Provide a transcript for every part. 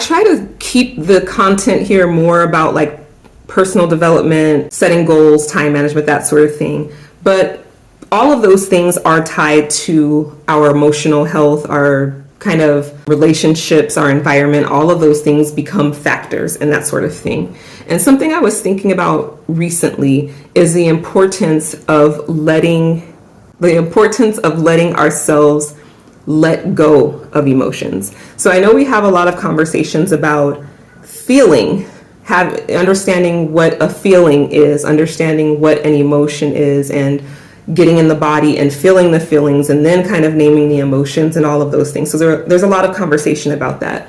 try to keep the content here more about like personal development, setting goals, time management, that sort of thing. But all of those things are tied to our emotional health, our kind of relationships, our environment. All of those things become factors and that sort of thing. And something I was thinking about recently is the importance of letting ourselves let go of emotions. So I know we have a lot of conversations about feeling, understanding what a feeling is, understanding what an emotion is, and getting in the body and feeling the feelings, and then kind of naming the emotions and all of those things. So there's a lot of conversation about that.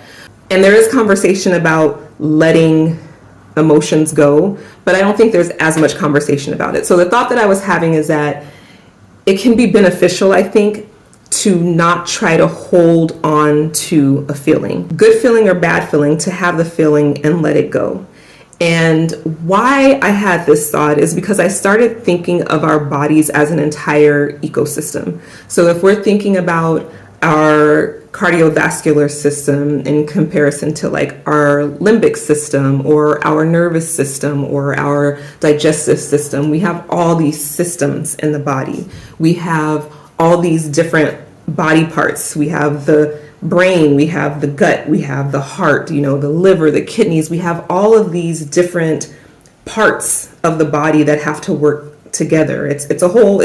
And there is conversation about letting emotions go, but I don't think there's as much conversation about it. So the thought that I was having is that it can be beneficial, I think, to not try to hold on to a feeling, good feeling or bad feeling, to have the feeling and let it go. And why I had this thought is because I started thinking of our bodies as an entire ecosystem. So if we're thinking about our cardiovascular system in comparison to like our limbic system or our nervous system or our digestive system, we have all these systems in the body. We have all these different body parts. We have the brain, we have the gut, we have the heart, the liver, the kidneys. We have all of these different parts of the body that have to work together. It's a whole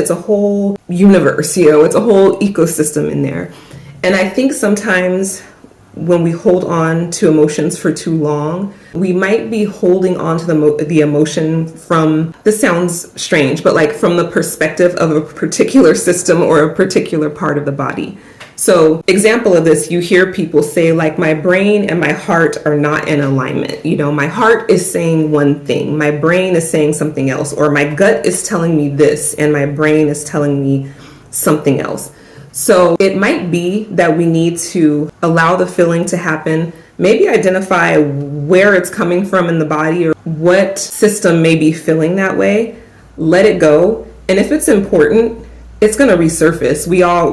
universe, it's a whole ecosystem in there. And I think sometimes when we hold on to emotions for too long, we might be holding on to the emotion from, this sounds strange, but like from the perspective of a particular system or a particular part of the body. So example of this, you hear people say like, my brain and my heart are not in alignment. My heart is saying one thing, my brain is saying something else, or my gut is telling me this and my brain is telling me something else. So it might be that we need to allow the feeling to happen, maybe identify where it's coming from in the body or what system may be feeling that way, let it go. And if it's important, it's going to resurface.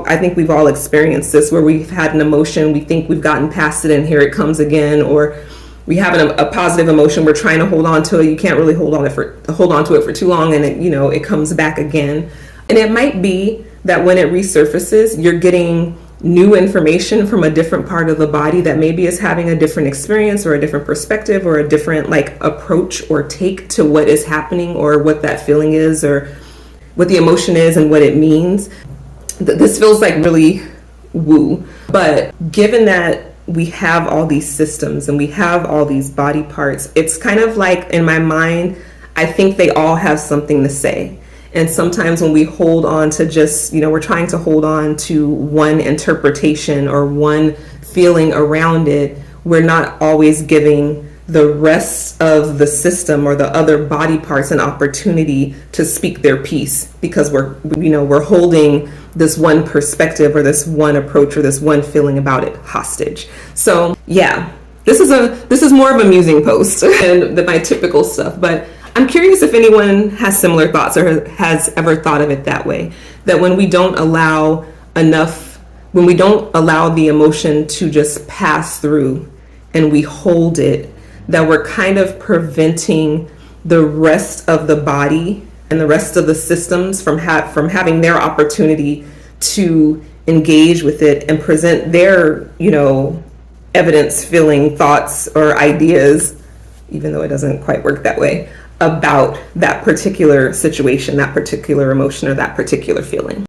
I think we've all experienced this where we've had an emotion, we think we've gotten past it and here it comes again, or we have a positive emotion, we're trying to hold on to it. You can't really hold on to it for too long, and it comes back again. And it might be that when it resurfaces, you're getting new information from a different part of the body that maybe is having a different experience or a different perspective or a different approach or take to what is happening or what that feeling is or what the emotion is and what it means. This feels like really woo, but given that we have all these systems and we have all these body parts, it's kind of like, in my mind, I think they all have something to say. And sometimes when we hold on to just, we're trying to hold on to one interpretation or one feeling around it, we're not always giving the rest of the system or the other body parts an opportunity to speak their piece, because we're holding this one perspective or this one approach or this one feeling about it hostage. So yeah, this is more of a musing post than my typical stuff, but I'm curious if anyone has similar thoughts or has ever thought of it that way, that when we don't allow the emotion to just pass through and we hold it, that we're kind of preventing the rest of the body and the rest of the systems from having their opportunity to engage with it and present their, evidence, feeling, thoughts, or ideas, even though it doesn't quite work that way, about that particular situation, that particular emotion, or that particular feeling.